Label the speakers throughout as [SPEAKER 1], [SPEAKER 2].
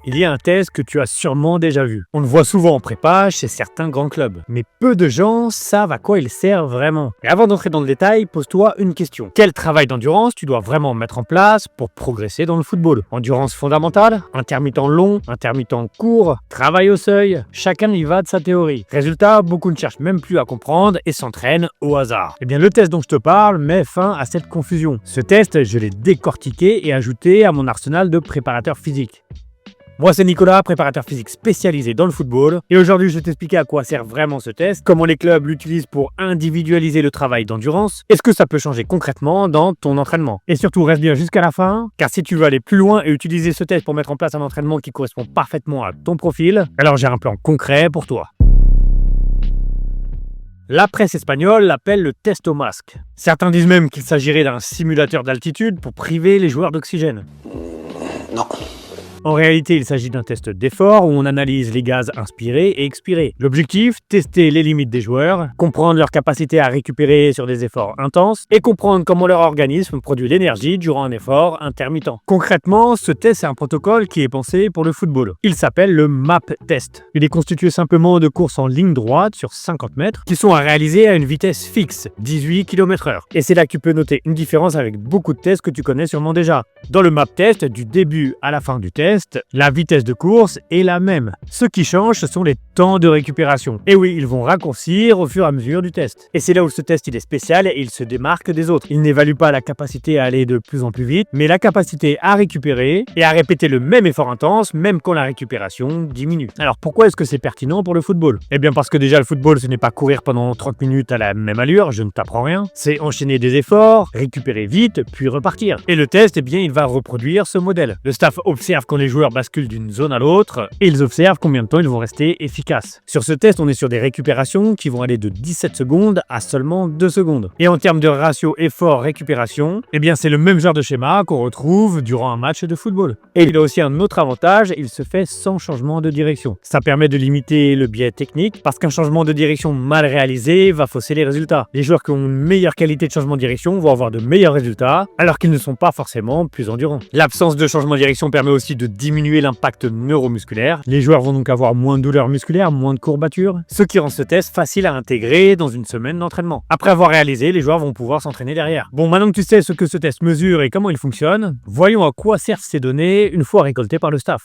[SPEAKER 1] il y a un test que tu as sûrement déjà vu. On le voit souvent en prépa chez certains grands clubs. Mais peu de gens savent à quoi il sert vraiment. Et avant d'entrer dans le détail, pose-toi une question. Quel travail d'endurance tu dois vraiment mettre en place pour progresser dans le football? Endurance fondamentale, intermittent long, intermittent court, travail au seuil, chacun y va de sa théorie. Résultat, beaucoup ne cherchent même plus à comprendre et s'entraînent au hasard. Eh bien, le test dont je te parle met fin à cette confusion. Ce test, je l'ai décortiqué et ajouté à mon arsenal de préparateur physique. Moi, c'est Nicolas, préparateur physique spécialisé dans le football. Et aujourd'hui, je vais t'expliquer à quoi sert vraiment ce test, comment les clubs l'utilisent pour individualiser le travail d'endurance, et ce que ça peut changer concrètement dans ton entraînement. Et surtout, reste bien jusqu'à la fin, car si tu veux aller plus loin et utiliser ce test pour mettre en place un entraînement qui correspond parfaitement à ton profil, alors j'ai un plan concret pour toi. La presse espagnole l'appelle le test au masque. Certains disent même qu'il s'agirait d'un simulateur d'altitude pour priver les joueurs d'oxygène.
[SPEAKER 2] Non.
[SPEAKER 1] En réalité, il s'agit d'un test d'effort où on analyse les gaz inspirés et expirés. L'objectif, tester les limites des joueurs, comprendre leur capacité à récupérer sur des efforts intenses et comprendre comment leur organisme produit l'énergie durant un effort intermittent. Concrètement, ce test est un protocole qui est pensé pour le football. Il s'appelle le MAP test. Il est constitué simplement de courses en ligne droite sur 50 mètres qui sont à réaliser à une vitesse fixe, 18 km/h. Et c'est là que tu peux noter une différence avec beaucoup de tests que tu connais sûrement déjà. Dans le MAP test, du début à la fin du test, la vitesse de course est la même. Ce qui change, ce sont les temps de récupération. Et oui, ils vont raccourcir au fur et à mesure du test. Et c'est là où ce test il est spécial et il se démarque des autres. Il n'évalue pas la capacité à aller de plus en plus vite, mais la capacité à récupérer et à répéter le même effort intense, même quand la récupération diminue. Alors pourquoi est-ce que c'est pertinent pour le football? Eh bien parce que déjà le football, ce n'est pas courir pendant 30 minutes à la même allure, je ne t'apprends rien. C'est enchaîner des efforts, récupérer vite, puis repartir. Et le test, eh bien, il va reproduire ce modèle. Le staff observe quand les joueurs basculent d'une zone à l'autre et ils observent combien de temps ils vont rester efficaces. Sur ce test, on est sur des récupérations qui vont aller de 17 secondes à seulement 2 secondes. Et en termes de ratio effort-récupération, eh bien c'est le même genre de schéma qu'on retrouve durant un match de football. Et il a aussi un autre avantage, il se fait sans changement de direction. Ça permet de limiter le biais technique parce qu'un changement de direction mal réalisé va fausser les résultats. Les joueurs qui ont une meilleure qualité de changement de direction vont avoir de meilleurs résultats alors qu'ils ne sont pas forcément plus endurants. L'absence de changement de direction permet aussi de diminuer l'impact neuromusculaire. Les joueurs vont donc avoir moins de douleurs musculaires, moins de courbatures, ce qui rend ce test facile à intégrer dans une semaine d'entraînement. Après avoir réalisé, les joueurs vont pouvoir s'entraîner derrière. Bon, maintenant que tu sais ce que ce test mesure et comment il fonctionne, voyons à quoi servent ces données une fois récoltées par le staff.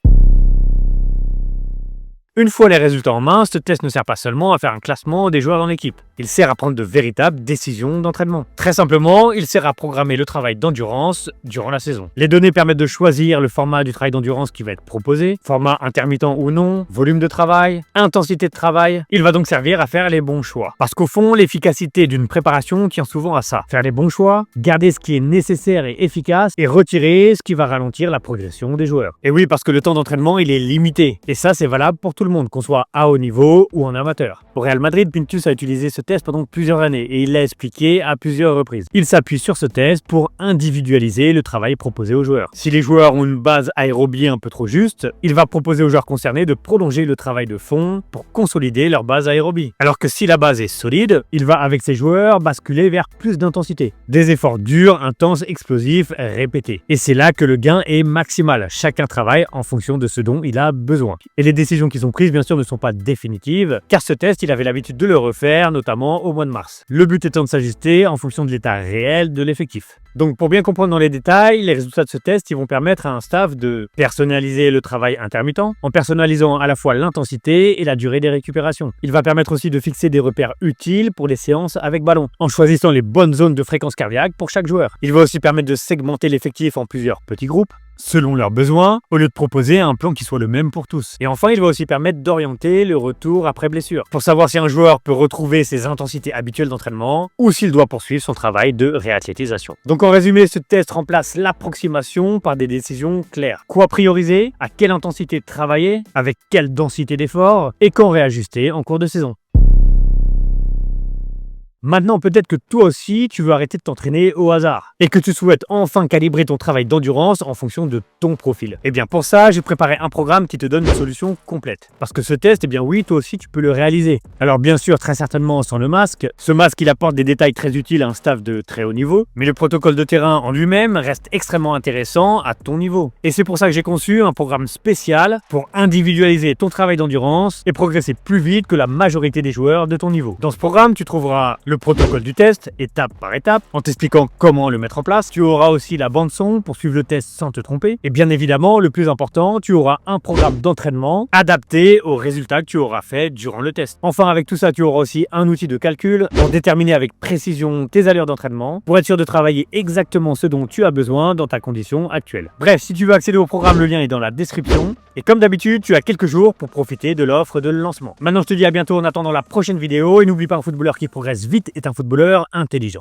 [SPEAKER 1] Une fois les résultats en main, ce test ne sert pas seulement à faire un classement des joueurs dans l'équipe. Il sert à prendre de véritables décisions d'entraînement. Très simplement, il sert à programmer le travail d'endurance durant la saison. Les données permettent de choisir le format du travail d'endurance qui va être proposé, format intermittent ou non, volume de travail, intensité de travail. Il va donc servir à faire les bons choix. Parce qu'au fond, l'efficacité d'une préparation tient souvent à ça. Faire les bons choix, garder ce qui est nécessaire et efficace et retirer ce qui va ralentir la progression des joueurs. Et oui, parce que le temps d'entraînement, il est limité. Et ça, c'est valable pour tout le monde, qu'on soit à haut niveau ou en amateur. Au Real Madrid, Pintus a utilisé ce test pendant plusieurs années et il l'a expliqué à plusieurs reprises. Il s'appuie sur ce test pour individualiser le travail proposé aux joueurs. Si les joueurs ont une base aérobie un peu trop juste, il va proposer aux joueurs concernés de prolonger le travail de fond pour consolider leur base aérobie. Alors que si la base est solide, il va avec ses joueurs basculer vers plus d'intensité. Des efforts durs, intenses, explosifs, répétés. Et c'est là que le gain est maximal. Chacun travaille en fonction de ce dont il a besoin. Et les décisions qui sont prises, bien sûr, ne sont pas définitives, car ce test, il avait l'habitude de le refaire, notamment au mois de mars. Le but étant de s'ajuster en fonction de l'état réel de l'effectif. Donc pour bien comprendre dans les détails, les résultats de ce test, ils vont permettre à un staff de personnaliser le travail intermittent, en personnalisant à la fois l'intensité et la durée des récupérations. Il va permettre aussi de fixer des repères utiles pour les séances avec ballon, en choisissant les bonnes zones de fréquence cardiaque pour chaque joueur. Il va aussi permettre de segmenter l'effectif en plusieurs petits groupes, selon leurs besoins, au lieu de proposer un plan qui soit le même pour tous. Et enfin, il va aussi permettre d'orienter le retour après blessure, pour savoir si un joueur peut retrouver ses intensités habituelles d'entraînement, ou s'il doit poursuivre son travail de réathlétisation. Donc en résumé, ce test remplace l'approximation par des décisions claires. Quoi prioriser, à quelle intensité travailler, avec quelle densité d'effort, et quand réajuster en cours de saison. Maintenant, peut-être que toi aussi, tu veux arrêter de t'entraîner au hasard et que tu souhaites enfin calibrer ton travail d'endurance en fonction de ton profil. Et bien pour ça, j'ai préparé un programme qui te donne une solution complète. Parce que ce test, eh bien oui, toi aussi, tu peux le réaliser. Alors bien sûr, très certainement sans le masque. Ce masque, il apporte des détails très utiles à un staff de très haut niveau, mais le protocole de terrain en lui-même reste extrêmement intéressant à ton niveau. Et c'est pour ça que j'ai conçu un programme spécial pour individualiser ton travail d'endurance et progresser plus vite que la majorité des joueurs de ton niveau. Dans ce programme, tu trouveras le protocole du test, étape par étape, en t'expliquant comment le mettre en place. Tu auras aussi la bande son pour suivre le test sans te tromper. Et bien évidemment, le plus important, tu auras un programme d'entraînement adapté aux résultats que tu auras fait durant le test. Enfin, avec tout ça, tu auras aussi un outil de calcul pour déterminer avec précision tes allures d'entraînement, pour être sûr de travailler exactement ce dont tu as besoin dans ta condition actuelle. Bref, si tu veux accéder au programme, le lien est dans la description. Et comme d'habitude, tu as quelques jours pour profiter de l'offre de lancement. Maintenant, je te dis à bientôt en attendant la prochaine vidéo. Et n'oublie pas, un footballeur qui progresse vite est un footballeur intelligent.